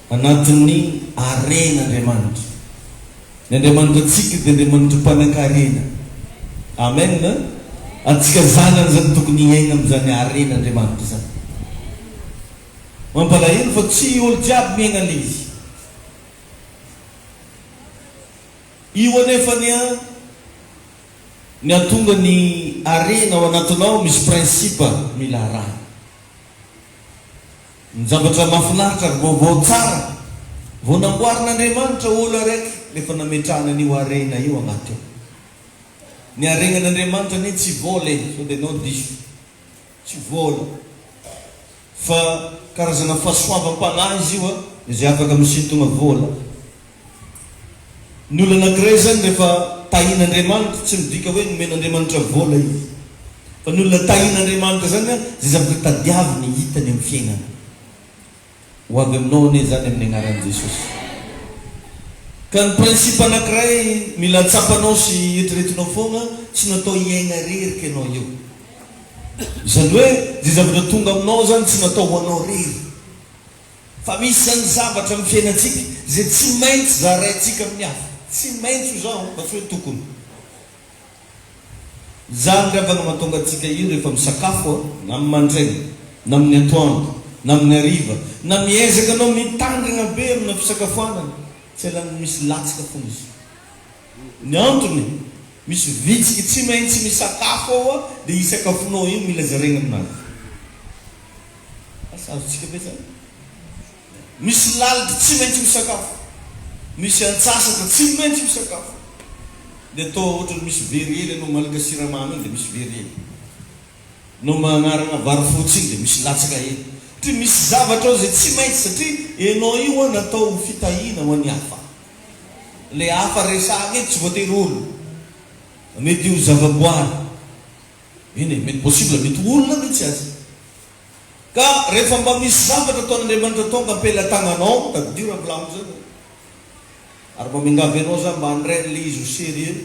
anatin'ny aren'Andriamanitra. Ny Andriamanitra atsika dia Andriamanitra mpanan-karena. Amen. Atsika zanany zany tokony iaina amin'izany aren'Andriamanitra zany. Mampalahelo fa tsy olo jiaby miaina le izy. Io anefany ny atonga ny arena ao anatinao misy prinsipa mila raha. Ny zavatra mahafinaritra vaovao tsara vao namboarin'Andriamanitra olo araiky rehefa nametrahana an'io arena io agnaty ao. Ny arenan'Andriamanitra ny tsy vola so dia nao diso tsy vola fa karazana fahasoavam-panahy izy io izay afaka misintona vola. Ny olona anankiray zany rehefa tahin'Andriamanitra tsy midika hoe nomen'Andriamanitra vola izy, fa ny olona tahin'Andriamanitra zany zay zavatra tadiaviny hitany amin'ny fiainana. Ho avy aminao ane zany amin'ny agnaran'i Jesosy. Ka ny prinsipa anankiray mila tsapanao sy eritreretinao foana, tsy natao iaina rerika ianao io. Izany hoe zay zavatra tonga aminao zany tsy natao ho anao rery, fa misy zany zavatra amin'ny fiainantsika zay tsy maintsy zaraintsika amin'ny hafa. Tsy maintsy zao fa tsy hoe tokony. Zany ravana mahatonga antsika io rehefa misakafo na amin'ny mandraina na amin'ny atoandro na amin'ny hariva na miezaka anao mitandrina be amina fisakafoanana, tsy alany misy latsaka fona izy. Ny antony misy vitsiky tsy maintsy misakafo ao dia isakafonao io mila zaraina aminazy. Asazotsika be zany. Misy lalitra tsy maintsy misakafo, misy antsasaka tsy maintsy misakafo. Dia atao ohatra misy veriely anao malaka siramamy iny dia misy veriely, no magnarana vary fotsy iny dia misy latsaka hely. Ty misy zavatra ao zay tsy maintsy satria ianao io natao fitahina ho an'ny hafa. Le hafa resagna ety tsy voatery olo, mety io zavaboary iny mety possible mety olona mitsy azy. Ka rehefa mba misy zavatra ataon'Andriamanitra tonga ampelatananao tadidiro ampilambo zany, ary mba mingavy anao zany mba andrainy le izy ho sérieux.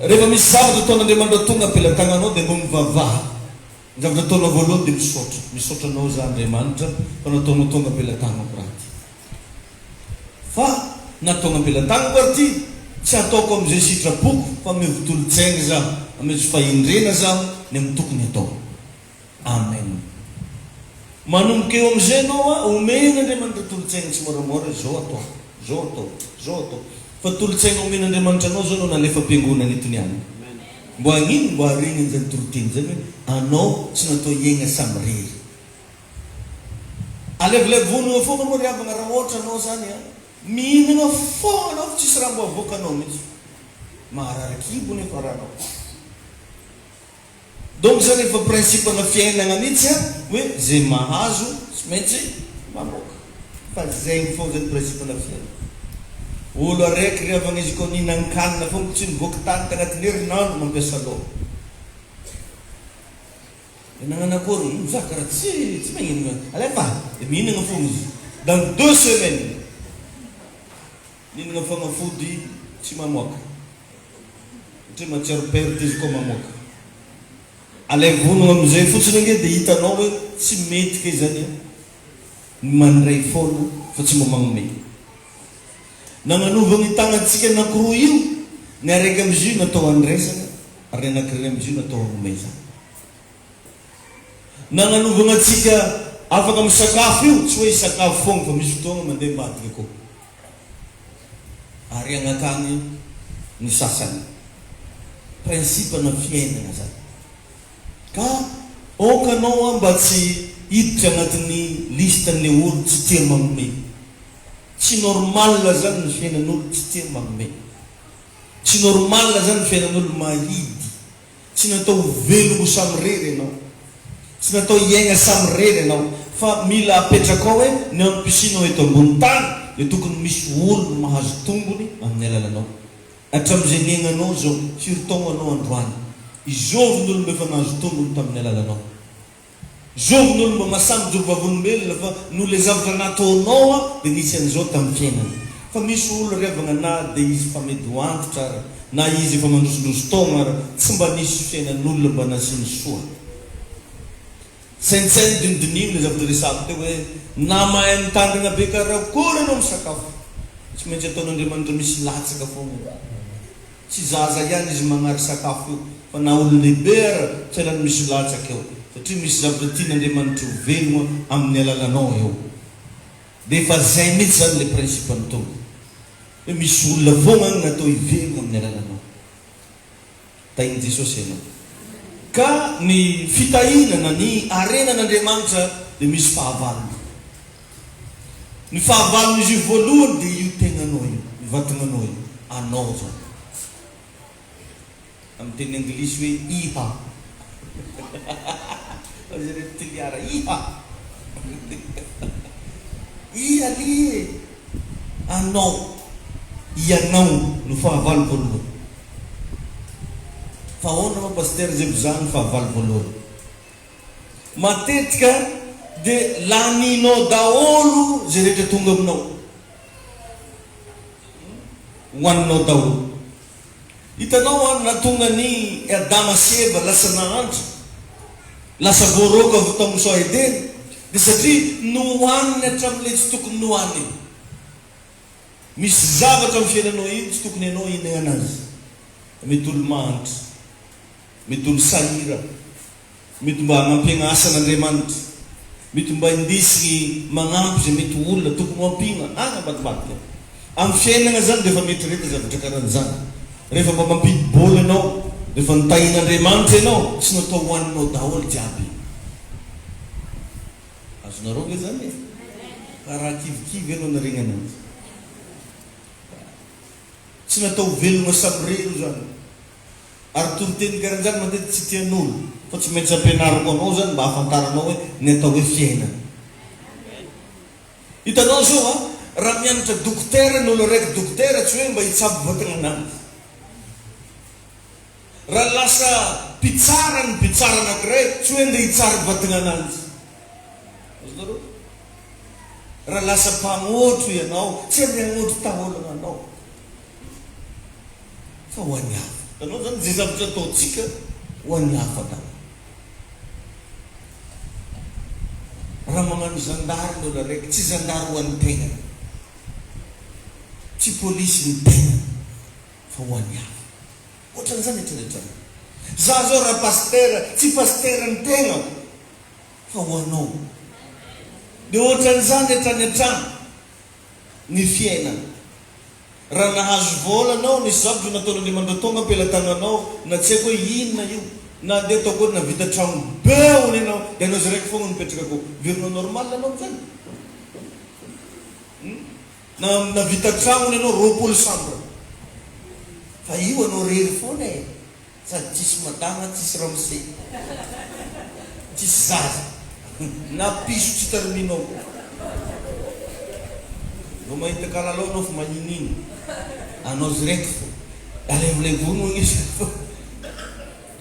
Rehefa misy zavatra ataon'Andriamanitra tonga ampelatananao dia mba mivavaha. Ny zavatra ataonao voalohany dia misaotra anao za Andriamanitra fa nataonao tonga ampelatanako raha ty. Fa nataonao ampelatanako raha ty tsy ataoko amin'izay sitrapoko fa ame votolo-tsaina zaho, ame tsy fahindrena zaho ny amin'ny tokony atao. Amen. Manomboka eo amin'izay anao omen'Andriamanitra tolo-tsaina tsy moramora, zao atao, zao atao, zao atao. Fa tolo-tsaina omen'Andriamanitra anao zao anao nalefa am-piangonana etony any. Mbo agnino mbo areniny zany toroteny zany hoe anao tsy natao iaina samy rery. Alevolevonina foana moa riavana raha ohatra anao zany mihinana foana anao fa tsisy raha mbo avoakanao mihitsy, mahararakibo nefa rahanao. Donc zany efa prinsipana fiainana mihitsy hoe zay mahazo tsy maintsy mamoaka, fa zay foana zany prinsipana fiainana. Olo araiky riavana izy koa nihinan-kanina foana tsy nivoaka tany tagnatin'ny herinandro mampiasa loha. Nagnano akory mizaka raha tsy magnino alefa dia mihinana foana izy dans 2 semaines mihinana fagnafody tsy mamoaka satria matsiaro perte izy koa mamoaka. Alevonana amin'izay fotsiny ange dia hitanao hoe tsy mety ke zany mandray foana fa tsy mba magnome. Nagnanovana ny tagnantsika anankiroa io, ny araiky amin'izy io natao andresana ary ny anankiray amin'izy io natao hanomezana. Nagnanovana antsika afaka misakafo io tsy hoe hisakafo foana fa misy fotoana mandeha mbadika koa ary agnakany ny sasany. Prinsipana fiainana zany. Ka okanao mba tsy hiditra agnatin'ny listan'le olo tsy tia magnome. Tsy normal zany ny fiainan'olo tsy tia magnome. Tsy normal zany ny fiainan'olo mahidy. Tsy natao velogno samy rery ianao, tsy natao iaina samy rery ianao, fa mila apetraka ao hoe ny ampisinao eto ambony tany dia tokony misy olona mahazo tombony amin'ny alalanao. Hatramin'izay niainanao zao firy-taona anao androany, izovin'olo mba efa nahazo tombony tamin'ny alalanao. Zovin'olo mba masamby jovavolombelona fa no le zavatra nataonao dia nisy an'izao tamin'ny fiainana. Fa misy olo riavana na dia izy fa mety ho antitra ara na izy efa mandrosondroso taona ara tsy mba nisy fiainan'olona mba nasiany soa. saintsainy dinidininy le zavatra resako teo hoe na mahay mitandrina be karaha kory anao misakafo tsy maintsy ataon'Andriamanitra misy latsaka foana tsy zaza ihany izy magnary sakafo io fa na ololehibe ara tsy hailany misy latsaka eo satria misy zavatra tian'Andriamanitra ho velogna amin'ny alalanao eo dia efa zay mihitsy zany le principe ny tonga hoe misy olona foana ny natao hivelogna amin'ny alalanao tainy Jesosy ianao ka ny fitahinana ny arenan'Andriamanitra dia misy fahavalony ny fahavalon'izy io voalohany dia io tegnanao io ny vatananao io anao zany amin'ny teny anglisy hoe iha tiliara iha iha li anao ianao no fahavalo voalohany fa ahoana ma paster zay bizany fahavalo voalohany matetika dia laninao daholo zay rehetra tonga aminao hoaninao daholo hitanao a natonga ny Adama sy Eva lasa nahandro lasa voaroka avy tao Mosa Edeny dia satria nohaniny hatramin'ilay tsy tokony nohaniny misy zavatra amin'ny fiainanao iny tsy tokony ianao hinana azy mety olo mahantra mety olo sahira mety mba hampiagna asan'Andriamanitra mety mba indisy magnampy zay mety olona tokony mampina agny ambadibadika amin'ny fiainana zany dia efa mety reta zavatra karan'izany rehefa mba mampity boly ianao rehefa nitahin'Andriamanitra ianao tsy natao hohaninao daholo jiaby azonareo ve zany karaha kivikivy ianao naregnana azy tsy natao velogna samyrelo zany ary toloteny karan'izany matetika tsy tian'olo fa tsy maintsy ampianariko anao zany mba hafantaranao hoe ny atao hoe fiainana hitanao zao a raha mianatra dokotera ny olo raiky dokotera tsy hoe mba hitsabo vatananazy raha lasa mpitsara ny mpitsara anankiray tsy hoe nde hitsara vatananazy azonareo raha lasa mpamotro ianao tsy andeha hagnotro taolana anao fa ho an'ny hafa tanao zany zay zavatra ataotsika ho an'ny hafa da raha magnano zandary ny olo araiky tsy zandary ho an'ny tegna tsy polisy ny tegna fa ho an'ny hafa ohatran'izany etraretrany za zao raha pastera tsy pastera ny tegna fa ho anao dia ohatran'izany etrany an-trano ny fiainana raha nahazo vola anao nisy zavatra nataon'Andriamanitra tonga ampelantananao na tsy haiko hoe inona io na ndeha ataoko hoe navita trano beony ianao dia anao zay raiky foagna nipetraka vironao normal anao zany navita trano ianao 20 chambre fa io anao rery foana e sady tsisy madama tsisy ramose tsisy zaza na piso tsy tariminao no mahita kalalao anao fa manininy anao zy raiky fo alevolevono izy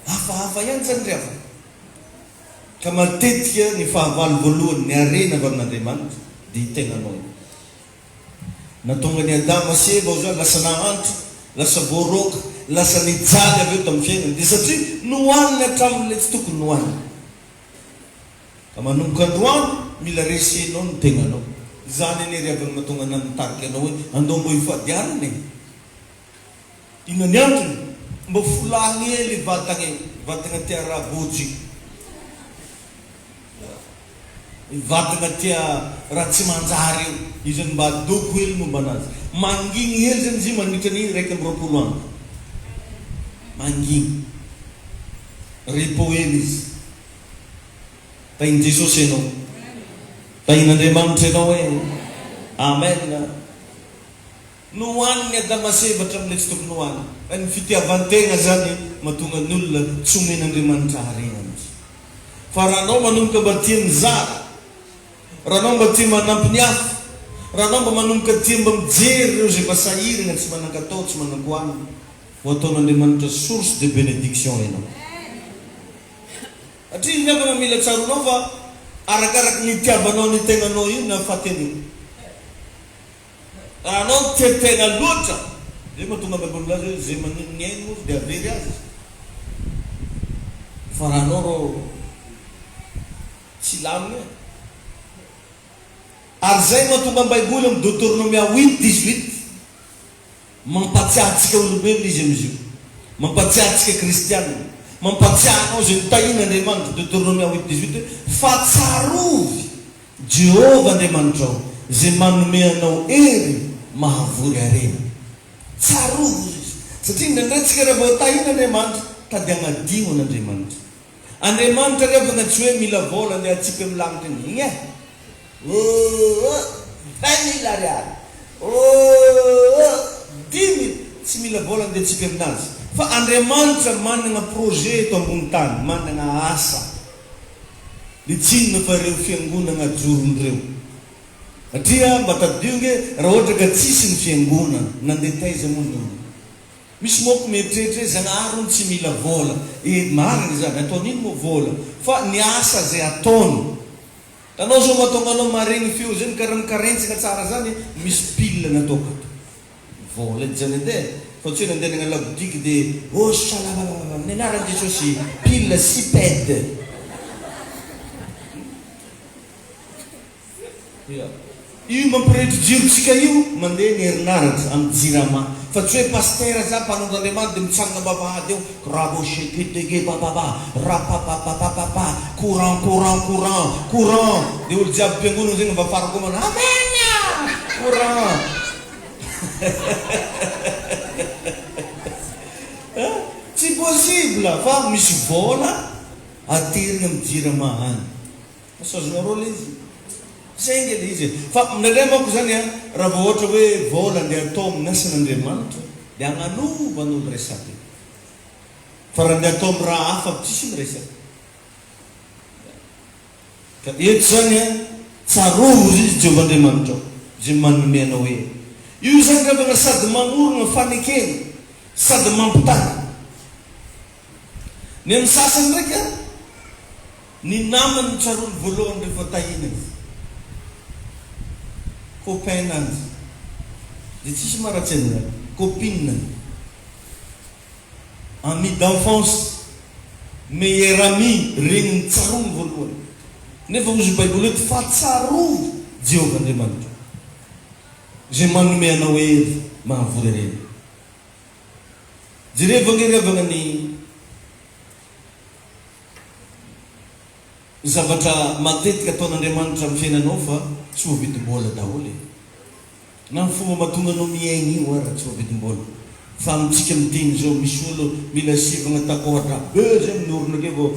hafahafa ihany zany ry hafa ka matetika ny fahavalo voalohany ny arena avy amin'Andriamanitra dia hitegnanao natonga ny Adama sy Eva zany lasa nahandro lasa voaroka lasa nijaly avy eo tamin'ny fiainana dia satria nohaniny hatramin'ilay tsy tokony nohaniny ka manomboka androany mila resenao ny tegnanao zany ane ry avy mahatonga nanitarika anao hoe andao mbo hifadianana e ina ny antony mba folany hely vatagna tia raha bojy vatagna tia raha tsy manjary io izany mba adoko hely momba anazy mangigny hely zany izy manitra ny raiky amby 20 andro mangigny repo hely izy tainy Jesosy ianao tain'Andriamanitra ianao hoe amen no hohaniny Adama sy Eva hatramin'ilay tsy tokony hohaniny fa ny fitiavan-tegna zany mahatonga ny olona tsy omen'Andriamanitra harena fa raha anao manomboka mba tia mizara raha anao mba tia manampy ny hafa raha anao mba manomboka tia mba mijery ireo zay mba sahirana tsy manan-katao tsy manan-kohanina ho ataon'Andriamanitra source de bénédiction ianao satria miavana mila tsaronao fa arakaraky ny tiavanao ny tegnanao io na fatenio raha anao tia tegna loatra zay mahatonga babamlazy hoe zay manino ny ainy mozy dia avery azy fa raha anao ro Silamina. Ary zay mahatonga Baiboly amin'ny Deutéronome 8:18 mampatsiahy olombelona izy amizio, mampatsiahy tsika kristianina, mampatsiahy anao zay nitahina Andriamanitra. Deutéronome 8:18 fa tsarovy Jehovah Andriamanitra ao zay manome anao hery mahavory harena. Tsarovy izy satria ndraindraitsika rehefa voatahina Andriamanitra tady agnadigno an'Andriamanitra. Andriamanitra rehefa tsy hoe mila vola andeha atsika amin'ny lanitra igny e. 20,000 ariary, 10,000 tsy mila vola andeha atsika aminazy. Fa Andriamanitra manana projet eto ambony tany, manana asa. Dia tsinona fa reo fiangonana jorondreo. Satria mba tadionge raha ohatra ka tsisy ny fiangonana nandeha taiza moa. Misy moko mieritreritra Zanahary tsy mila vola. Marina zany, ataon'ino moa vola? Fa ny asa zay ataony. Tanao zao mahatonga anao mareny feo zany karaha mikarentsaka tsara zany, misy pile natao kato. Vola zany andeha. Fa tsy hoe nandeha agna labodiky dia salalala ny anaran'i Jesosy pile siped. Io mampirehitry jirotsika io mandeha ny herinaratra amin'ny jirama. Fa tsy hoe pastera za mpanondroandriamanitra dia mitsangana bavahady eo rabosheketege bababa rapapapapapapa courant dia olo jiaby mpiangonana zay mba farako mana amena courant. Tsy possible fa misy vola aterina amin'ny jirama any. Asazona rôle izy. Zay ngely izy. Fa nandray manko zany raha vao ohatra hoe vola andeha atao amin'ny asan'Andriamanitra dia agnanovan'olo resaka. Fa raha andeha atao amin'ny raha hafa tsisy miresaka. Ka eto zany tsarovy izy Jehovahandriamanitra zay manome anao hoe. Io zany rehefa sady mamorona fanekena sady mampitana. Ny amin'ny sasany ndraika ny namany tsarovy voalohany rehefa tahina izy. Copain nanzy dia tsisy maratsy an'izany, copine, ami d'enfance, meilleur ami, regny ny tsarovy voalohany. Nefa ozy Baiboly eto fa tsarovy Jehovahandriamanitra zay manome anao hery mahavory harena. Jerevagna ny zavatra matetika ataon'Andriamanitra amin'ny fiainanao fa tsy ho vidim-bola daholo e. Na ny fomba mahatonga anao miaigna io raha tsy ho vidim-bola. Fa amintsika miteny zao misy olo mila sivagna takohatra be zay minorona ke vao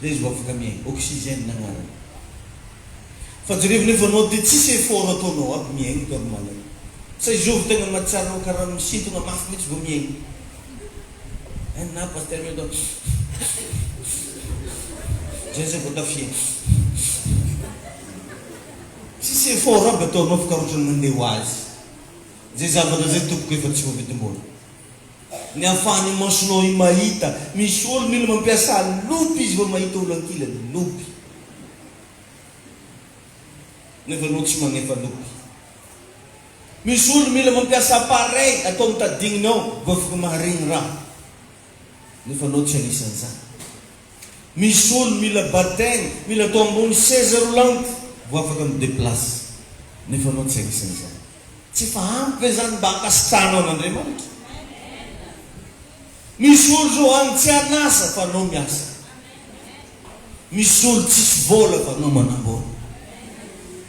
zay izy vao afaka miaigna, oxygène nagnarany. Fa jerevy nefa anao dia tsisy effort ataonao aby miaigna to ary manana. Sa izovy tegna mahatsara anao karaha misintona mafy mihitsy vao miaigna. Na paster mio dao zay vao tafiana. Tsisy effort aby ataonao fikarotrany mandeha ho azy. Zay zavatra zay tompoko efa tsy ho vidim-bola. Ny ahafahany masonao i mahita. Misy olo mila mampiasa lopy izy vao mahita olo ankilany. Lopy. Nefa anao tsy magnefa lopy. Misy olo mila mampiasa appareil atao mitadinginao vao afaka maharegny raha. Nefa anao tsy anisan'izany. Misy olo mila bataigny, mila atao ambony seza rolante vao afaka mideplace. Nefa anao tsy anisan'izany. Tsy fa ampy zany mba hakasitrahanao an'Andriamanitra. Misy olo zao any tsy anasa fa anao miasa. Misy olo tsisy vola fa anao manambola.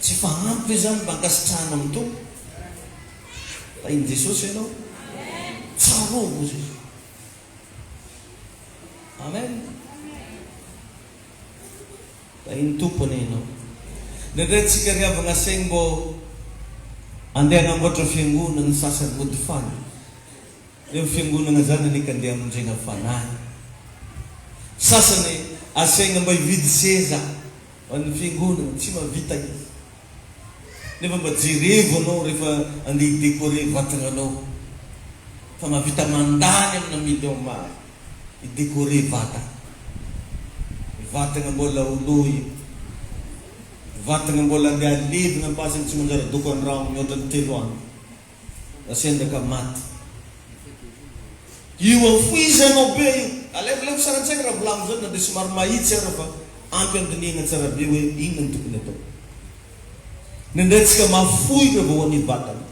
Tsy fa ampy zany mba hakasitrahanao amin'ny tompo. Fa iny Jesosy ianao tsarovy izy. Amen. Fa iny tompony ianao. Ndraindray tsika riavagna saigny mbô andeha hanamboatra fiangonana ny sasany mody fana. Eo fiangonana zany anika andeha hamonjena fanahy. Sasany asaigna mba hividy seza ho an'ny fiangonana tsy mahavita izy. Nefa mba jerevo anao rehefa andeha hidécorer vatananao. Fa mahavita mandany amina million maro hidécorer vatana. Vatana mbola oloy, vatana mbola andeha alevina ampasany tsy manjara doko any rano mihoatra ny 3 andro. Asendraka maty. Io afoizanao be io. Alevoleko sarantsaiky raha volamo zany na dia somary mahitsy ara fa ampy andinihana tsara be hoe inona ny tokony atao. Nandraitsika mafoy raha vao hoan'ny vatana.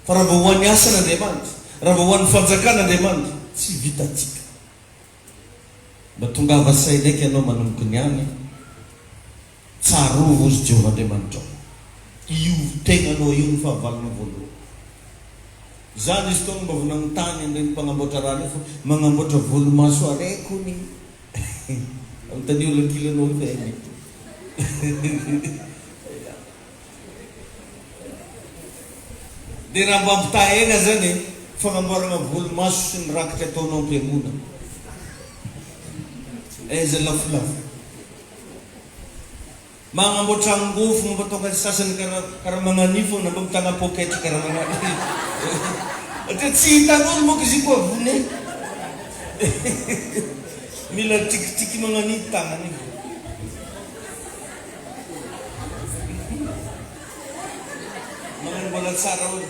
Fa raha vao hoan'ny asan'Andriamanitra, raha vao hoan'ny fanjakan'Andriamanitra, tsy vitatsika. Mba tongava say ndraiky ianao manomboky ny any, tsarovo ozy Jehovah Andriamanitra. Io tegnanao io ny fahavalona voalohany. Zany izy tao mba vonanontany an'ireny mpanamboatra rano fa manamboatra volomaso araiky hony. Anontany olona kilanao fa dia raha mba ampitahaina zany fagnamboarana volomaso sy ny rakitra ataonao am-piangonana. Aiza lafolafo. Mangamboatra angofo mampatonga sasany karaha magnanifo na mba mitana pokety karaha magnanifo. Atria tsy hitan'olo moka izy koa vone. Mila tikitika magnanifo tagnany. Magnano mbola tsara olo.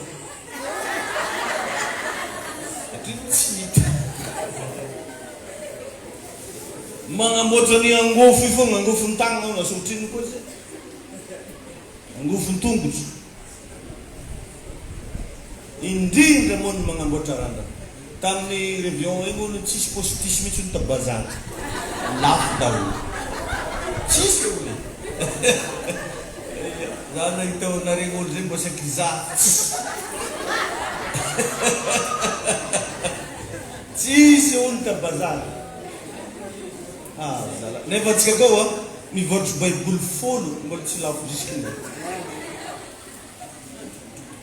Atria tsy hita. Mangamboatra ny angofo io fogna, angofo ny tagnana ao nasotriny koa zay. Angofo ny tongotro. Indrindra moa ny mangamboatra rano. Tamin'ny réveillon iny olo tsisy postisy mihitsy ny tabazana. Lafo daholo. Tsisy olo. Zaho nahita nareny olo zay mbo saky za. Tsisy olo tabazana. Nefa atsika koa mivoatry baiboly folo mbola tsy lafo jusk'iny.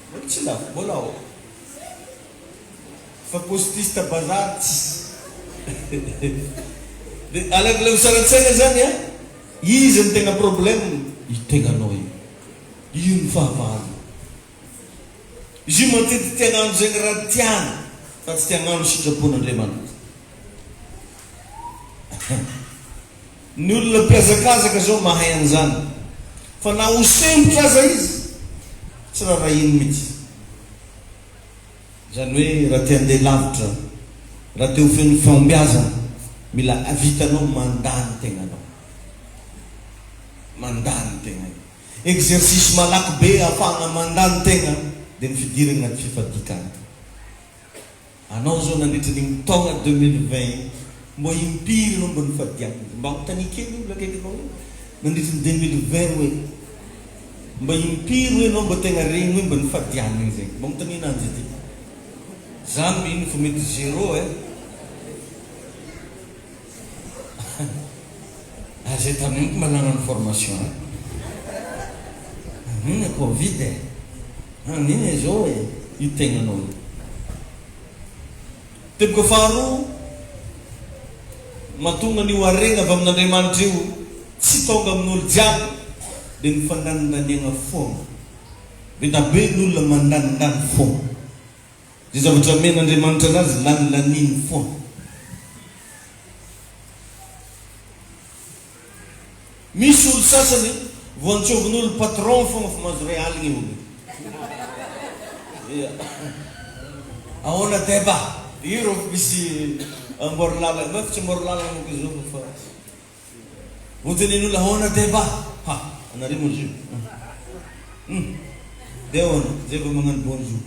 Mbola tsy lafo, mbola ao. Fa postisy tabazary tsisy. Dia alagilao saratsaina zany a, izy ny tegna problème, i tegnanao io. Io ny fahavalona. Izy io matetiky tiagnano zegny raha tiana, fa tsy tiagnano sitrapon'Andriamanitra. Ny olona mpiazakazaka zao mahay an'izany. Fa na ho sempotra aza izy, tsy raha ino mihitsy. Zany hoe raha te handeha lavitra, raha te ho feno fahombiazana, mila avitanao mandany tegnanao. Mandany tegna io. Exercice malaky be ahafahana mandany tegna dia ny fidirana anaty fifadikana. Anao zao nandritra ny taona 2020 mbo impiry anao mbo nifadiana. Mba hotany kely olo akaiky anao nandritra ny 2020 hoe mba impiry hoe anao mbo tegna regny hoe mbo nifadiana igny zegny. Mba hotany ananjy ity. Zany ino fa mety zéro zay tamin'iny malana ny formation. Niny Covid niny zao io tegnanao io. Teboko faharoa, mahatonga ny hoarena avy amin'Andriamanitra io tsy tonga amin'olo jiaby dia ny fandaninaniana foana. Dia na be n'olona mandanindany foana. Zay zavatra men'Andriamanitra anazy lanilaniny foana. Misy olo sasany vao antsovin'olo patron fogna fa mahazo ray aligny olo. Ahoana débat. Io misy amboary lalana, fa tsy amboary lalana moka izy io fa vao tenenin'olo ahoana débat. Ha, anareo bonjour. Dia ahoana, zay vao magnano bonjour.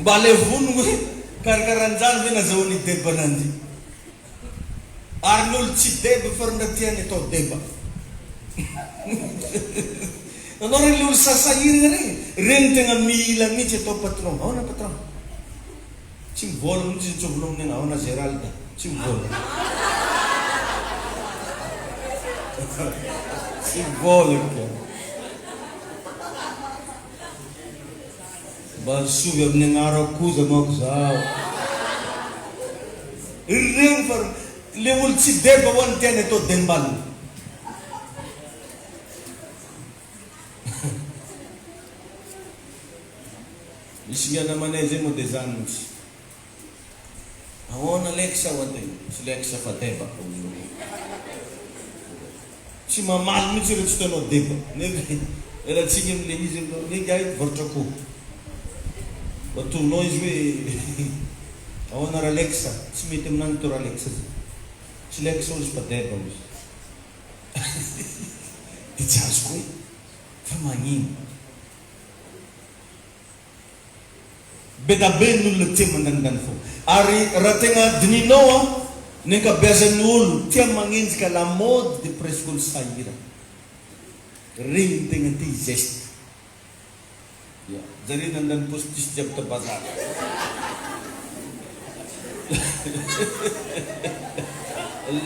Mba le vonogno hoe karakaran'izany ve nazahoany débat nandy. Ary n'olo tsy débat fa rona tiany atao débat. Nanao reny le olo sasahirina reny tegna mila mihitsy atao patron. Ahoana patron? Tsy mivola mihitsy nitsovinao amin'ny ahoana Gérald. Tsy mivola. Tsy mivola ka. Mba sovy amin'ny agnara koza manko zaho. Reny fa le olo tsy débat ho any tiany atao dembalina. Misy miana manay zay moa dia zany mihitsy. Ahoana leksa ho antegna? Tsy leksa fa débat. Tsy mamaly mihitsy ireo tsy tanao débat. Raha tsiny amin'ile izy nega varitra koa. Batonao izy hoe ahoana raha leksa? Tsy mety aminany to raha leksa zay. Tsy leksa izy fa débat izy. Dia tsy azoko hoe fa magnino. Be da be ny olona tia mandanindany fo. Ary raha tegna dininao ny ankabeazan'ny olo tia magnenjika la mode de presque olo sahira. Regny tegna tia geste. Zareo nandany postisy jiaby ta bazary.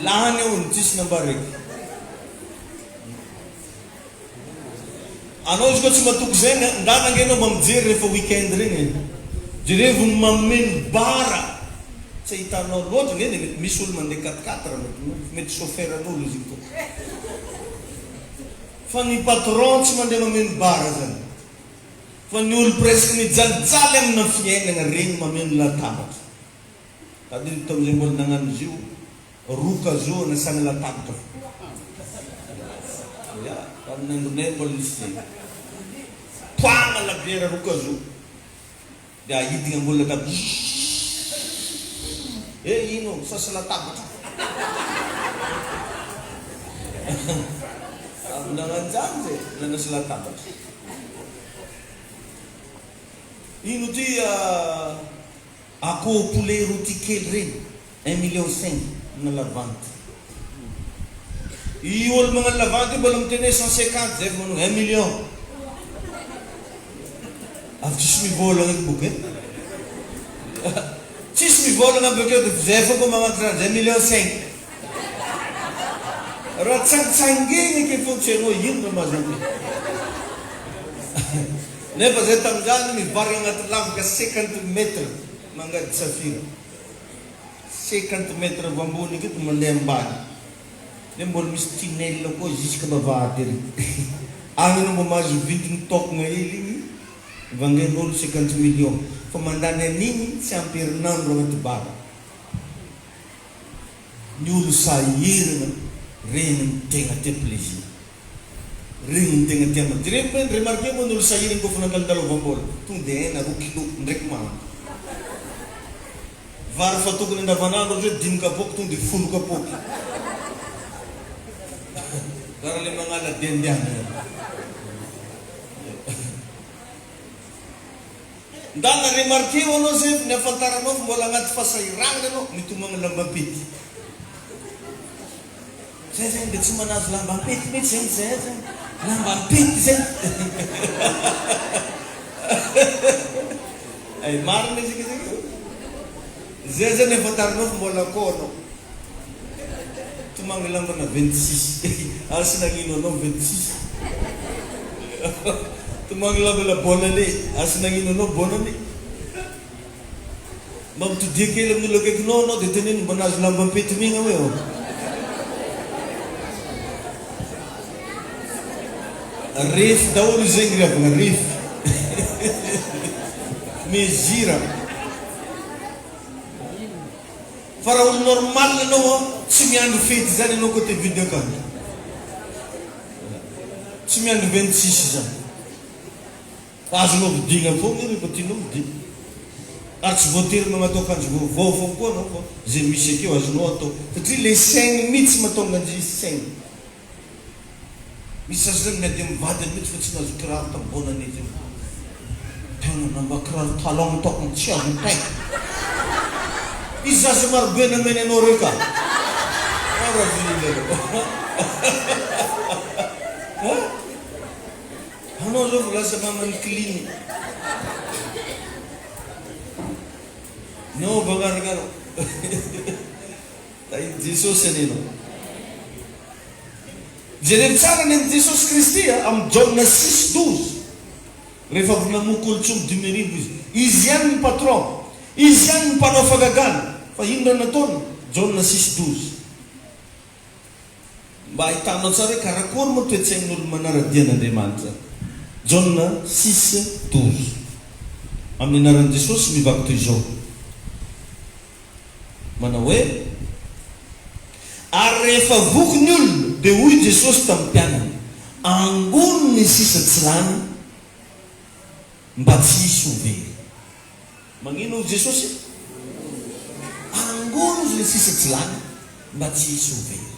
Lany eo ny tsisy namba raiky. Anao izy koa tsy matoky zay ndanangenao mba mijery rehefa weekend regny. Jerevony mameno bara. Tsy hitanao loatra ngeny misy olo mandeha 4x4 mety chauffeuran'olo izy to. Fa ny patron tsy mandeha mameno bara zany. Fa ny olo presque mijalijali amina fiainana regny mameno latabatra. Tadiny tao zay mbola nagnano izy io roka zo nasana latabatra. Ya, amin'andronay mbola nisy zay. Poagna la biera roka zo. Dia ahidigna mbola latabatra. Ino sasa latabatra. Amin'angan zany zay nanasa latabatra. Ino ty akoho poulet rôti kely regny 1,5 million na lavante. I olo magnano lavante mbola mitene 150 zay manao 1 million. Avy tsisy mivolagna eky boka. Tsisy mivolagna bakeo dia zay fa koa magnanto raha 1,5 million. Raha tsangitsangeny eky fo tsy hainao ino raha mahazany. Nefa zay tamin'izany mivary agnaty lavaka 50 metre mangady safira. 50 metre avy ambony eky mandeha ambany. Dia mbola misy tunnel koa jusque bavahady ery. Agny anao mba mahazo vidiny tokona hely igny vangen'olo 50 million. Fa mandany an'igny tsy amperinandro agnaty bara. Ny olo sahirana regny tegna tia plaisir. Regny tegna tia ma. Direo remarqué mo ny olo sahirana koa fa nandalodalovam-bola. Tonga dia 1 kilo ndraiky mahandro. Vary fa tokony andavanandro hoe 5 kapoky tonga dia 10 kapoky. Karaha le magnala dendiana. Ndana remarqué anao zay ny afantaranao mbola agnaty fasahirana anao mitomagna lambam-pety. Zay zany dia tsy manazo lambam-pety mety zay zay. Lambam-pety zay. Ay marina izy zay. Zay zany afantaranao mbola akao anao. Tomagna lambana 26. Asi nagnino anao 26. Tumang la bonne année, as nagnino anao bonne année. Mba mitodia kely amin'ny olo akaikinao anao dia teneny mba nahazo lambam-pety migna hoe oh. Refy daholo zegny ravagna refy. Mezira. Fa raha olo normal anao tsy miandro fety zany anao côté video akany. Tsy miandro 26 zany. Azonao vidigna foana rehefa tianao vidigna. Ary tsy voatery magnatao akanjo vaovao foana koa anao fa zay misy akeo azonao atao. Satria le saigny mihitsy mahatonga an'izy saigny. Misy azo zany miady amin'ny vadiny mihitsy fa tsy nahazo kiraro tamin'ny bonne année zay. Tegna namba kiraro talon ataoko tsy azo tegna. Izy zaza marobe nameny anao reo ka. Anao zao volasa mamany kliny. No bagaragaro. Tay Jesosy anino. Jeremy tsara ny Jesosy Kristy amin'ny John 6:12. Rehefa avy namoko olon-tsomo 10,000 izy. Izy ihany ny patron. Izy ihany ny mpanao fagagana. Fa ino raha nataony? John 6:12. Mba ahitanao tsara hoe karakory moa toetsain'olo manara-dian'Andriamanitra. John 6:12. Amin'ny anaran'i Jesosy mivaky toy izao. Manao hoe ary rehefa voky ny olona dia hoy Jesosy tamin'ny mpianany, angono ny sisa tsy lany mba tsy hisy ho very. Magnino Jesosy? Angono ny sisa tsy lany mba tsy hisy ho very.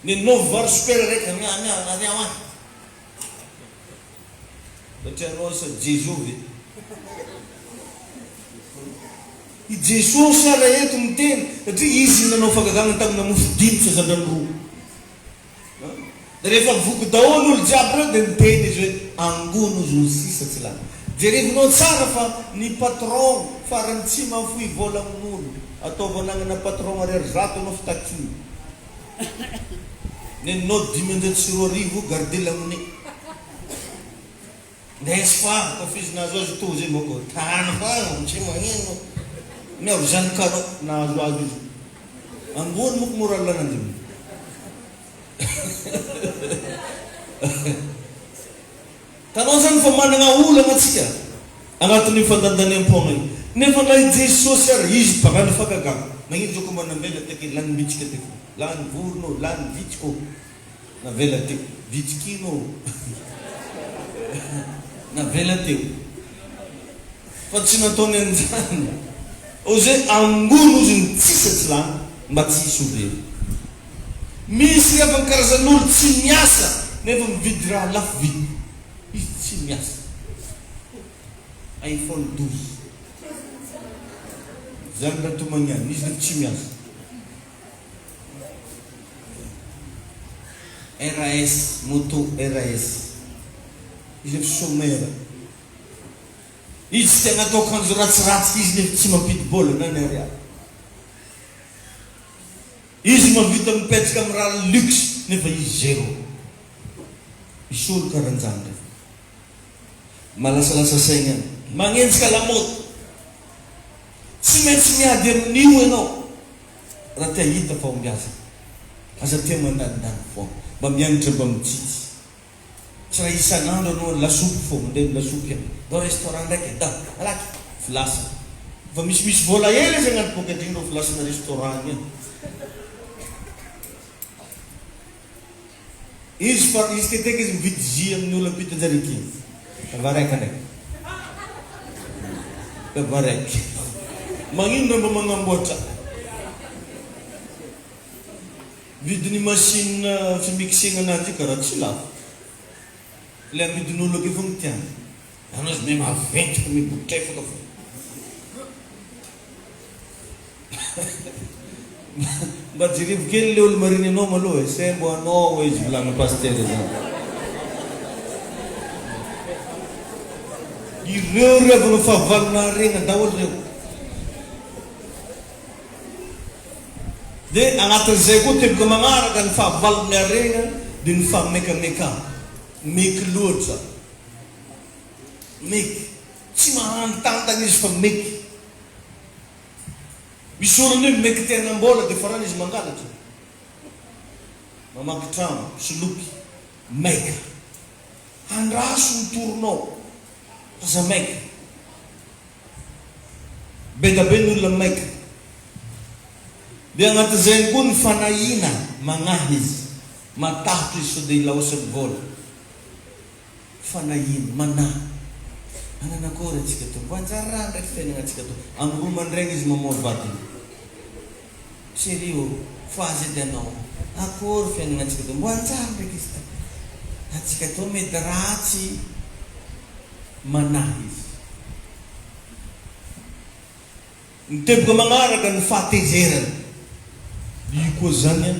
Ny novary super raiky ariawa satria anao sa Jesosy i Jesosy ala eto miteny satria izy nanao fagagana tamina mofo dimy sa zandrano da rehefa voky daholo olo jiaby reo dia miteny izy hoe angono izy ho sisa tsy lany jerevinao tsara fa ny patron farany tsy mafoy vola amin'olo ataovananana patron ariary zato anao fitakiny nenao 500 garde lamone n'est-ce pas ko fizy nahazo azy to zay moko tany fa tsy magnino miaro zanokano nahazo azy izy angono moko mora lanandrimy tanao zany fa manana olana atsika agnatin'ny fandandaniam-poagna io nefa lay Jesosy ary izy bagana fagagana magnino zao ko manambela teky lany mitsika teky lany vorona lany vitsiko navela teo vitsikino navela teo fa tsy nataony an'izany o zay angono izy ny tsisa tsy lany mba tsy hisy overy misy rehefa ny karazan'olo tsy miasa nefa mividy raha lafo vidy izy tsy miasa iPhone 12 zany raha tomagnany izy nefa tsy miasa RAS moto RAS izy nefa somera izy tsy anatao akanjo ratsiratsy izy nefa tsy mampity bola nany ariary izy mavita mipetraka amin'ny raha luxe nefa izy zero isy olo karanjany refa malasalasa saigna magnenjika lamoto tsy maintsy miady amin'io ianao raha tia hita fa miasa aza tia mandandany foa mba mianatra mba mitsitsy tsy raha isan'andro anao lasopy fo mandeha lasopy any dao restaurant ndraiky da alaky filasa fa misy vola ela izy agnaty poketrinao filasana restaurant any izy fa izy keteky izy mividy zy amin'ny olo ampitanjaraiky kavaraiky ndraiky kavaraiky magnino na mba magnamboatra vidiny machine fimixena anazy karaha tsy lafo le amidin'olo ake fogna tiany anao izy me maventika mibotrefaka fo mba jerivo kely le olo mariny anao maloha e sembo anao izy volagna paster zany ireo revana fahavalona regna daholo reo dia agnatin'izay koa teboka magnaraka ny fahavalony aregna dia ny famekameka meky loatra meky tsy mahantantana izy fa meky misy olona hoe meky tenam-bola dia farany izy mangalatra mamaky trano soloky maika andraso ny toronao aza maika bedabe ny olona maika dia agnatin'izay koa ny fanahina magnahy izy matahotry izy sao dia ilaosany vola fanahina manahy ananakory atsika to mbo anjary raha ndraiky fiainana atsika to amin'ny roa mandregny izy mamory vatiny serio foazy edy anao akory fiainana atsika to mbo anjary ndraiky izy atsika to mety ratsy manahy izy miteboka magnaraka ny fahatezerana io koa zany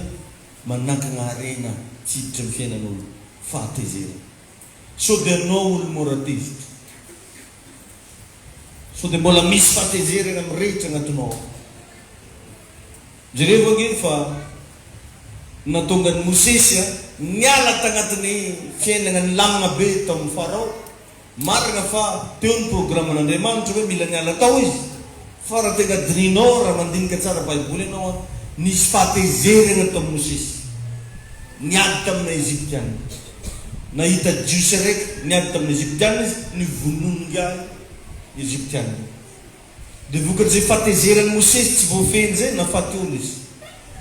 manankagna harena tsiditra amin'ny fiainan'olo fahatezerana sao dia anao olo mora tezitra sao dia mbola misy fahatezerana mirehetra agnatinao jereo age fa natonga ny Mosesy niala tagnatin'ny fiainana ny lamina be tao amin'ny Farao marina fa teo ny programan'Andriamanitra hoe mila niala tao izy fa raha tena dininao raha mandinika tsara baiboly ianao nisy fahatezerana tao amin'ny Mosesy niady tamina Egyptiana nahita jiosy raiky niady tamina Egyptiana izy nivononongahy Egyptiana dia vokatr'izay fahatezerany Mosesy tsy voafeny zay nafaty olo izy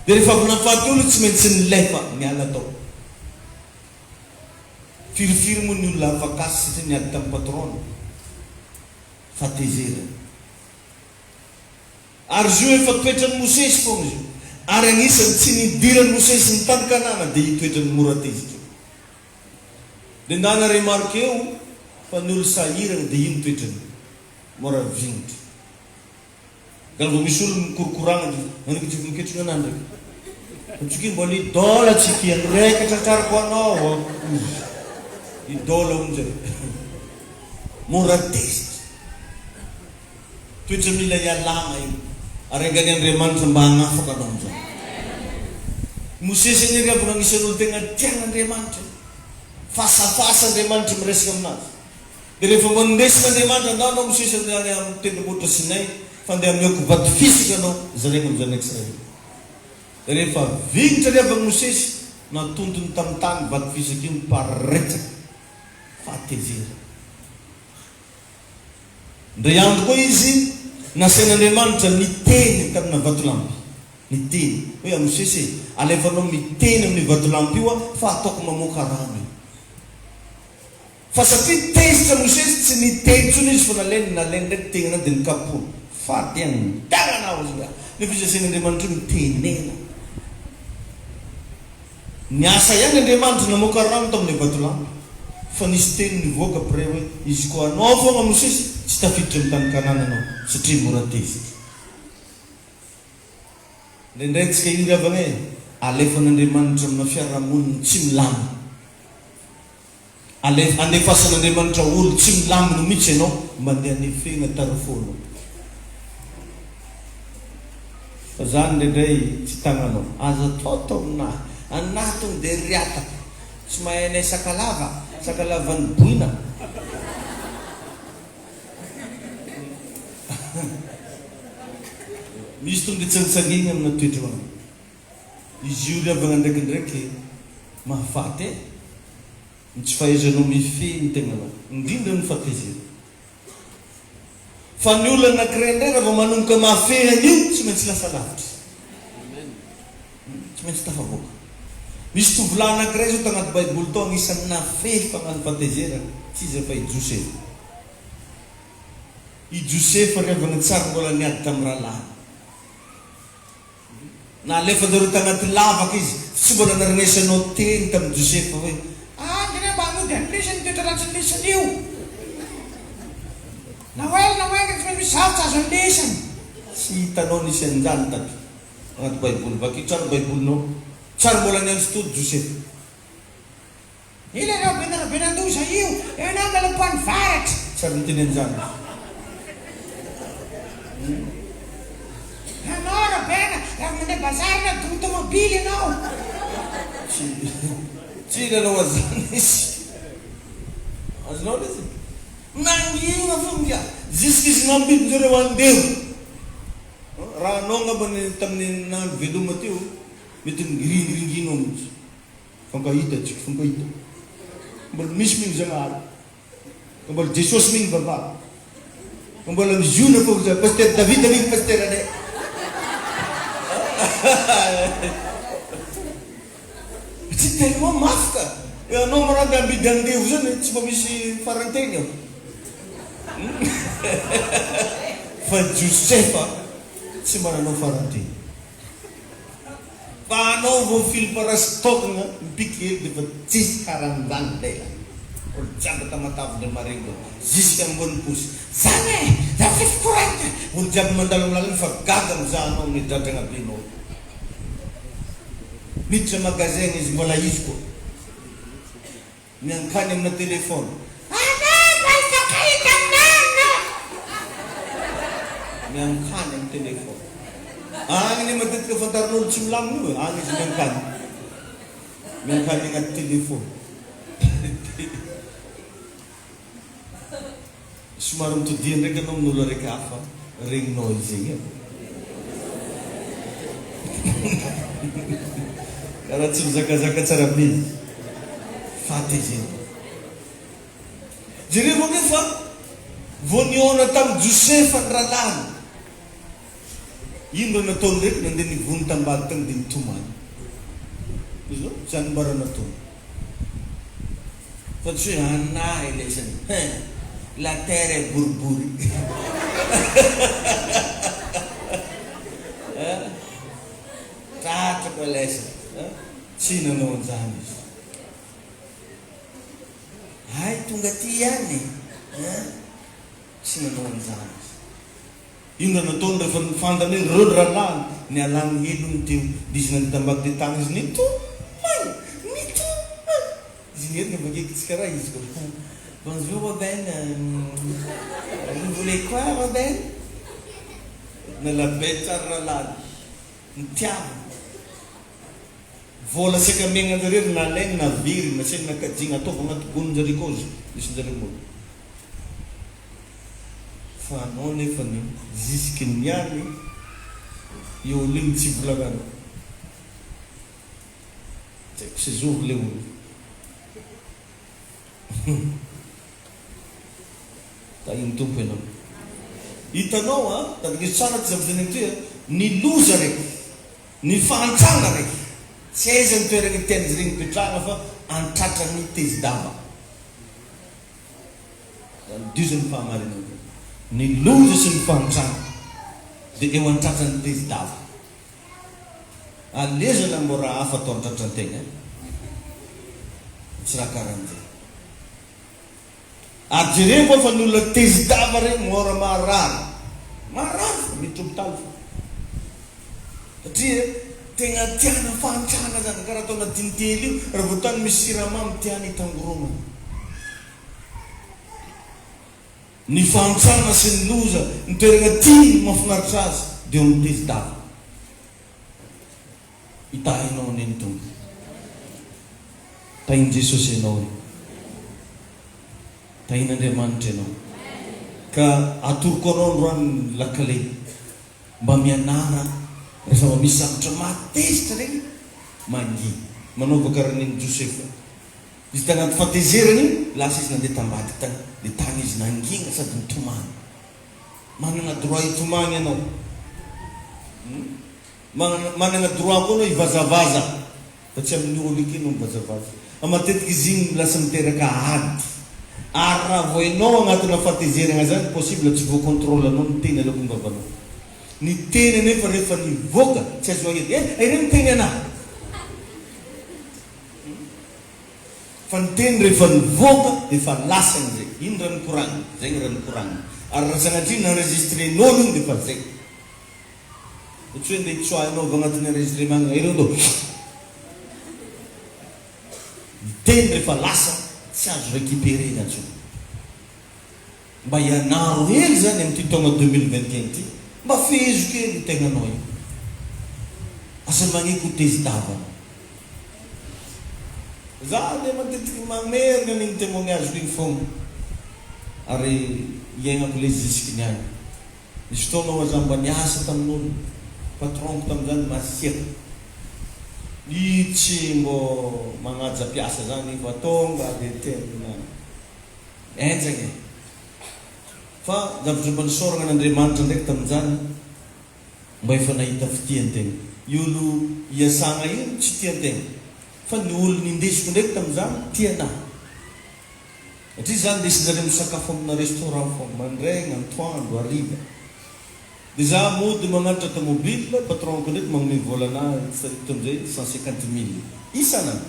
dia rehefa avy nafaty olo tsy maintsy nilefa niala tao firifiry moa ny olona afakasy satria niady tamin'ny patron fahatezerana ary izy io efa toetrany Mosesy fogna izy Ary agnisan'ny tsy nidirany Mosesy ny tany Kanana dia hitoetrany mora tezitra. Dia ndana remarque eo fa ny olo sahirana dia ino toetrany mora vignitra. Ka vao misy olo mikorokorana dia maniketriko miketrona anandra. Antsika mbola idola tsika andraika tratrariko anao idola onjay mora tezitra. Toetra mila ialana io. Ary angany Andriamanitra mba hagnafaka anao amizany. Mosesy ny avaka agnisan'ny olo tegna tiana Andriamanitra. Fasafasa Andriamanitra miresaka aminazy. Dia rehefa mandresaka Andriamanitra anao Mosesy amin'ny tendrombohitra Sinay fandeha amioko vato fisika anao zarena amin'ny zanaka Israely. Dia rehefa vignitra ny avaka Mosesy natontony tamin'ny tany vato fisika io miparetsaka fahatezera. Ndray andro koa izy nasain'Andriamanitra miteny tamina vatolampy. Miteny hoe Mosesy alefanao miteny amin'ny vatolampy io fa ataoko mamoaka rano. Fa satria tezitra Mosesy tsy miteny tsony izy fa nalainy ndraiky tegnana dia nikapoana. Fa dia nidagnana izy nga. Nefa izy asain'Andriamanitra mitenena. Niasa ihany Andriamanitra namoaka rano tamin'ny vatolampy. Fa nisy teny nivoaka après hoe izy koa anao foana Mosesy tsy tafiditra amin'ny tany Kanana anao satria mora tezitra. Ndraindray tsika iny ravana e alefan'Andriamanitra amina fiarahamonina tsy milamina. Anefasan'Andriamanitra olo tsy milamina mihitsy ianao mandeha nefena tarifona. Fa zany ndraindray tsy tagnanao aza tao aminahy anatony dia riatako tsy mahay anay sakalavany boina. Misy tonga tsantsanginy amina toetra any. Izy io ravana ndraikindraiky mahafaty ny tsy fahaizanao mifehy ny tegnanao indrindra ny fahatezera. Fa ny olona anankiray indray raha vao manomboka mahafehany io tsy maintsy lasa lavitra. Tsy maintsy tafavoaka. Misy tovolahy anankiray zao tagnaty Baiboly tao agnisan'ny nafehy fagnano fahatezera tsy izy fa i Josefa. I Josefa ravana tsara mbola niady tamin'ny rahalahy. Na alefa zareo tagnaty lavaka izy tsy mbola naregnesanao teny tamin'ny Josefa hoe angeny mba hanao dia andresany toetra ratsy andresany io. Nahoel tsy misy zavatra azo andresany. Tsy hitanao nisy anjany tato agnaty Baiboly. Vakio tsara Baibolinao tsara mbola niandro tody Josefa. Ila reo benandoza io enao malapoany varatra tsara miteny anjany. Anao rabena raha mandeha bazary na domo tomobily anao. Tsy ilanao azany izy. Azonao izy nangina fo mia justice nambidinjareo andeho. Raha anao ngamba tamin'ny nandro veloma teo mety niringino mihitsy. Fankahita tsika fankahita. Mbola misy miny Zanahary. Mbola Jesosy miny baba. Mbola miziona fo pasteur David pasteur ane. Tsy tellement mafy ka. Anao marady ambidy andeho zany tsy mba misy faranteny ao. Fa Josefa tsy mananao faranteny. Fa anao vao fily parastokana mipikely dia fa tsisy karan'izany lela. Olo jiaby tamatavy dia marengo jusqu'à ambony posy. Zany za fify koranta. Olo jiaby mandalo milaliny fa gaga mizaha anao amin'ny dradragna benao. Miditra magasin izy mbola izy koa. Miankany amina telefona. Miankany amin'ny telefona. Agny ny matetika fantarin'olo tsy milamina io. Agny izy miankany. Miankany agnaty telefona. Somary mitodia ndraiky anao amin'olo araiky hafa regninao izy igny. Karaha tsy mizakazaka tsara be fahatezera. Jereo nge fa vao niona tamin'ny Josefa ny rahalahy. Ino raha nataony ndraiky nandeha nivony tambady tagny dia nitomany. Izy zao zany mba raha nataony. Fa tsy hoe anahy lesany. La terre est bourburi. lesa tsy nanao an'izany izy hay tonga ty ihany tsy nanao an'izany izy ino raha nataony rehefa nifantany hoe reo rahalahy ny alany helony teo dizy nanditambaky le tany izy nitomay izy nieriny avakeko tsy karaha izy ko bonjour Robin vous voulez quoi Robin nalabe tsara rahalahy nitiava vola seka megna anjareo nalaigny na very naseny nakajigna ataova agnaty gonon-jareo koa izy isinjareo moa fa anao nefa ny jusque niany io olo igny tsy volagnano tsaiko se zovy le olo ta iny tompo ianao hitanao tadike tsara ty zavy zany ty ny loza raiky ny fantrana raiky tsy aiza ny toerana tian'izy regny petrahana fa antratra ny tezidava diozany fahamarina ny loza sy ny fantrana dia eo antratra ny tezidava alezana mbo raha hafa atao antratra an-tegna tsy raha karan'izay ary jereo koa fa ny olona tezidava regny mora maharary fa mitropitaly fa satria tegna tiana fantrana zany karaha atao anatinitely io raha voatany misy siramamy tiany hitangoromana ny fantrana sy ny loza ny toerana tia mahafinaritra azy dia eo amin'ny tezidava hitahinao aneny tonga tahiny Jesosy ianao re tahin'Andriamanitra ianao ka atoroko anao androany lakale mba mianara rehefa mba misy zavatra matezitra regny mangi manaova karaha neny Josefa izy tagnaty fatezerana iny lasa izy nandeha tambadiky tagny dia tany izy nangina sady nitomany manana droit hitomany ianao manana droit koa anao hivazavaza fa tsy amin'ny olo eky no mivazavaza matetika izy igny lasa miteraka ady ary raha vo ianao agnatina fatezerana zany possible tsy voacontrôle anao ny teny aloko mbavanao ny teny nefa rehefa nivoaka tsy azo ahedy ireny teny anahy fa ny teny rehefa nivoaka efa lasany zay ino raha nikoragny zay ny raha nikoragny ary raha sanatria naenregistren'olo igny defa zay ohatry hoe ndeha tsoahinao avy agnatin'ny enregistrement ireo do ny teny rehefa lasa tsy azo récupérer natsony mba hianaro hely zany amin'ity taona 2021 ty mba fehezo kely tegnanao io asa magneko tezidava za le matetiky mamerina an'igny témoignage igny fogna ary iainako le jusque niany misy fotoana ao aza mba niasa tamin'olo patronko tam'izany masiaka i tsy mbo magnaja piasa zany fa tonga dia tena enjagny fa zavatra mba nisoragna an'Andriamanitra ndraiky tamin'izany mba efa nahita fitian-tegna iolo iasagna io tsy tian-tegna fa ny olo nindesiko ndraiky tamin'izany tianahy satria zany ndesinjareo misakafo amina restaurant fo mandraigna antoandro hariva dia za mody magnanatra automobile patronko ndraiky magnome volana sarito amizay 150 000 isanany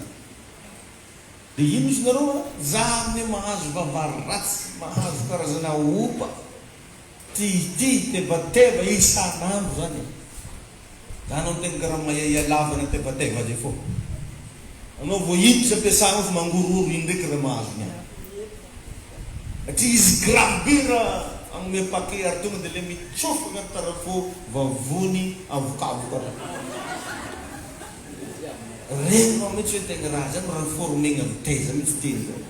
dia ino izy nareo za amin'ny mahazo vavaratsy mahazo karazana opa ty tevateva isanandro zany zanao tegna karaha mahaiya lavana tevateva zay fo anao vo hiditra ampiasana fa mangororo iny ndraiky raha mahazo niany satria izy grabira agnome paquet ary tonga dia le mitsofa agnaty tarafo vavony avokavoka regninao mihitsy hoe tegna raha zany raha formegna viteza mihitsy teny zany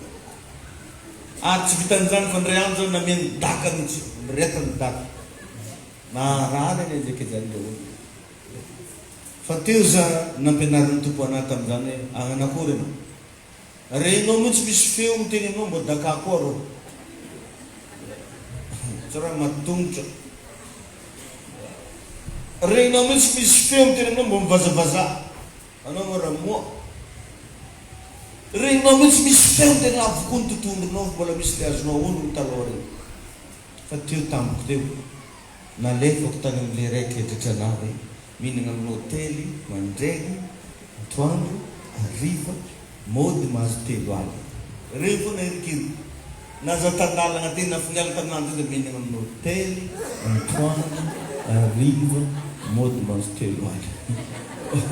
ary tsy vitan'izany fa ndray andro zany namiany daka mihitsy miretany daka naharary any ndraiky zany le olo fa teo za nampianarin'ny tompo anahy tamin'izany hoe agnanakory anao regnao mihitsy misy feo miteny aminao mbo daka koa rô tsy raha matongotra regnao mihitsy misy feo miteny aminao mbo mivazavaza anao mo raha moa regnao mihitsy misy feo tena avokoa ny tontondronao mbola misy le azonao olo ny taloha regny fa teo tamboko teo nalefako tany amin'le raiky etratra anahy hoe mihinagna amin'ny hôtely mandraigny, atoandro, hariva, mody mahazo 3 aly. Reo foana erikiro. Naza tandalagna teny nafinialaka amin'andro dia mihinagna amin'ny hôtely, atoandro, hariva, mody mahazo 3 aly.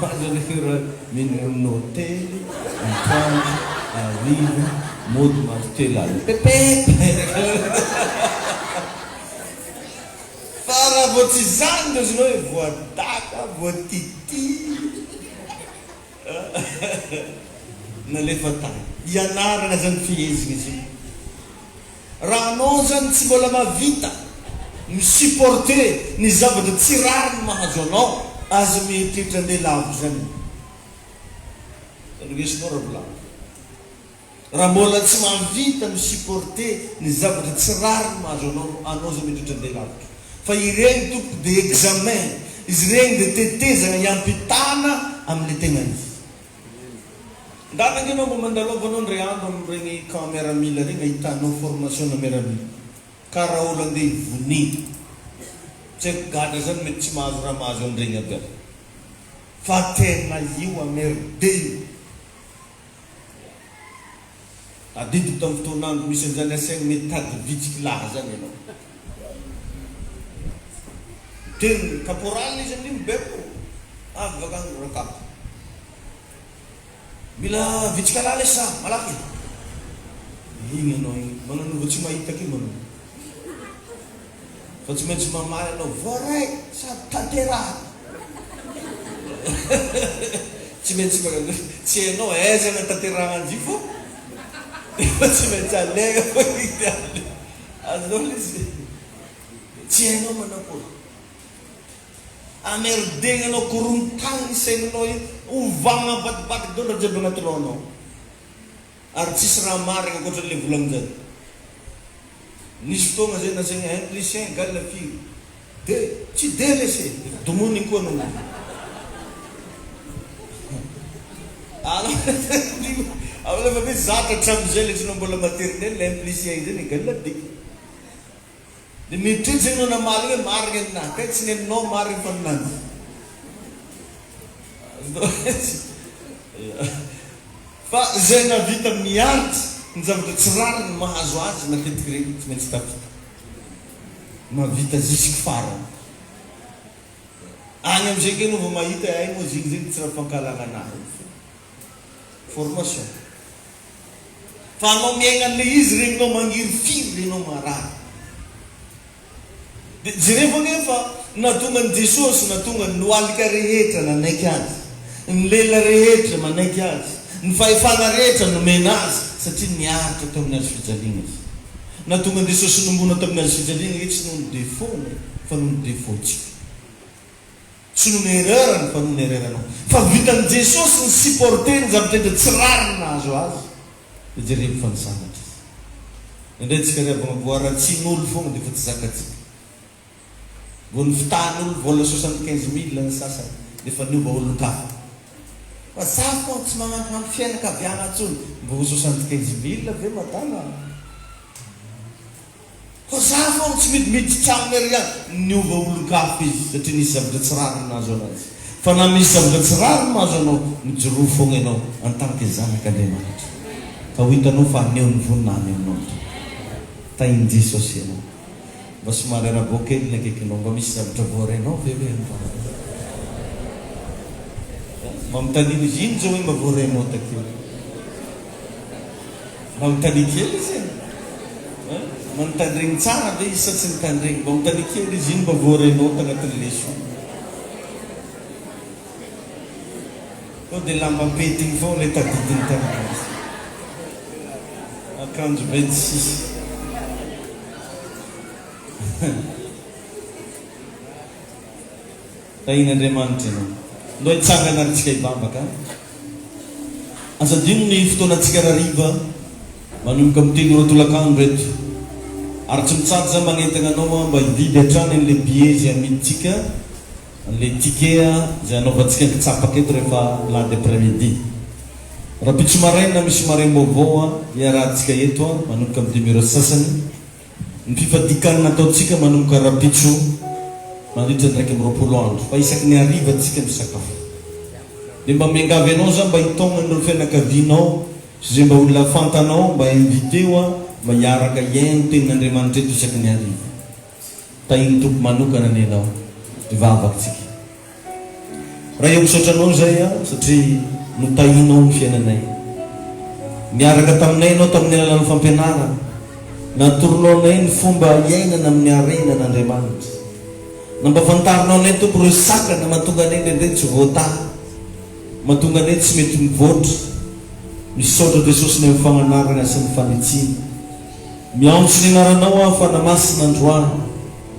Azo reo mihinagna amin'ny hôtely, atoandro, hariva, mody mahazo 3 aly. Pepepe! Fa raha vao tsy zany dia ozy hoe voadaka, voatity. Nalefa tany. Ianarana zany fihezigna izy. Raha anao zany tsy mbola mahavita misupporter ny zavatra tsy rariny mahazo anao, azo mieritreritra andeha lavo zany. Anogesinao raha volagno. Raha mbola tsy mahavita misupporter ny zavatra tsy rariny mahazo anao, anao zao mieritreritra andeha lavitra. Fa ireny tompo dia examen, izy ireny dia tetezana iampitana amin'ilay tegna izy. Ndanange anao mba mandalovanao ndray andro amin'ireny camp miaramila regny ahitanao formation na miaramila. Karaha olo andeha hivony. Tsy haiko gadra zany mety tsy mahazo raha mahazo an'iregny aby. Fa tena io amerde io. Adidy tamin'ny fotoanandro misy an'izany asaigny mety tady vitsiky laha zany ianao. Teny caporal izy amin'iny beko. Avy vakagny rakapo. Mila vitsika lala sa malaky. Igny anao igny. Mananova tsy mahita ke manao. Fa tsy maintsy mamaly anao voray sa tanteraha. Tsy maintsy tsy hainao aiza na tanteraha anzy fo. Fa tsy maintsy alega fo igny. Azonao izy. Tsy hainao manakory. Amerdegna anao korontany ny sainanao io, ovagna batibaty dolo jiaby agnatinao anao. Ary tsisy raha marina ankoatran'ilay volagnin-jany. Nisy fotoagna zay nasaigna 1+1 égale firy. De tsy de lese, domoniny koa anao. Alefa misy zatra hatramin'izay le tsy nao mbola maternelle 1+1 zany égale diky. Dia mieritreritra anao namaly hoe marina aminahy, kay tsy neninao marina fa aminanjy. Fa zay navita miaritra ny zavatra tsy rariny mahazo azy matetika regny tsy maintsy tafita. Mavita jusque farany. Any amin'izay ke anao vao mahita ay moa zigny zay tsy raha fankalana anahy. Formation. Fa anao miaigna an'ilay izy regninao mangiry firy regninao marary. Jereo nefa natonga ny Jesosy natonga ny lohalika rehetra nanaiky azy, ny lela rehetra manaiky azy, ny fahefana rehetra nomena azy satria niaritra tao amin'ny azy fijaliana izy. Natonga ny Jesosy nombona tao amin'ny azy fijaliana izy tsy noho ny défaut fa noho ny défaut-tsika. Tsy noho ny erreur fa noho ny erreur-nao. Fa vitan'i Jesosy ny supporter ny zavatra tsy rariny nahazo azy. Dia jereo fa nisanatra izy. Indray tsika ray avy voaratsin'olo foana dia fa tsy zakatsika. Vao ny fitan'olo vola 75,000 ny sasany dia fa niova olon-kafa. Fa za fô tsy magnampy fianakaviana antsony mbo 75,000 ve matana. Fa za fô tsy midimiditra trano ery ihany niova olon-kafa izy satria nisy zavatra tsy rariny nahazo anazy. Fa na misy zavatra tsy rariny mahazo anao mijoroa foagna ianao an-tanky zanak'Andriamanitra. Fa ho hitanao fa aneo ny voninany aminao. Tain'i Jesosy ianao. Mba somary araboa kely ny akaikinao, mba misy zavatra voarenao ve hoe mba mitaniny izy iny zao hoe mba voarenao takeo. Mba mitany kely izy e. Mba mitandregny tsara ve izy sa tsy mitandregny. Mba mitany kely izy iny mba voarenao tagnatin'ny leso. Ko dia lamba petigny foana ilay tadidiny tanazy. Akanjo 26. Tahin'Andriamanitra ianao. Ndo hitsangana antsika hibambaka. Asadino ny fotoanantsika rariva manomboka miteny rotolakandro reto. Ary tsy mitsady za magnentana anao mba hividy hatrany an'ilay billet zay amiditsika, an'ilay ticket zay anaovantsika kitsapaka eto rehefa lundi après-midi. Raha pitso maraina misy maraina vaovao iarahantsika eto manomboka amin'ny numéro sasany. Ny fifadikanana ataontsika manomboka rapitso mandritra ndraiky amby 20 andro fa isaky ny hariva tsika misakafo. Dia mba miangavy anao za mba hitognanao fianakavianao sy zay mba olona fantanao mba inviteo mba hiaraka iaino tenin'Andriamanitra eto isaky ny hariva. Tahiny tompo manokana ny anao dia vavaky tsika. Raha eo misaotranao zay satria notahinao ny fiainanay. Niaraka taminay anao tamin'ny alalan'ny fampianarana. Natoronao anay ny fomba iainana amin'ny arenan'Andriamanitra. Nampafantarinao anay tompo ireo sakana mahatonga anay ndraindray tsy voatara, mahatonga anay tsy mety mivoatra. Misaotra Jesosy ny amin'ny fagnanarana sy ny fanitsina. Miaontso ny anaranao aho fa namasina androany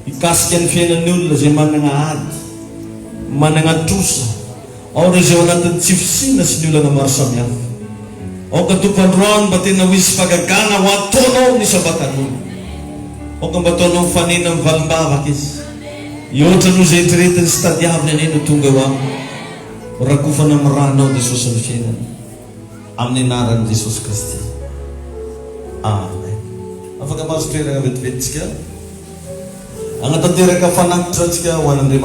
hikasika ny fiainan'ny olona zay manana ady, manana trosa, ao ireo zay ao anatin'ny tsy fisina sy ny olana maro samihafa. Aoka tompo androany mba tena ho isy fagagana ho ataonao ny sabatan'olo. Aoka mba ataonao mifanena amin'ny valim-bavaka izy. Ioatra no zay eritreretiny sy tadiaviny anay no tonga ho aminy. Rakofana amin'ny ranao Jesosy ny fiainana. Amin'ny anaran'i Jesosy Kristy. Amen. Afaka mahazo toerana vetivety tsika. Anatanteraka fanakitra tsika ho an'Andriamanitra.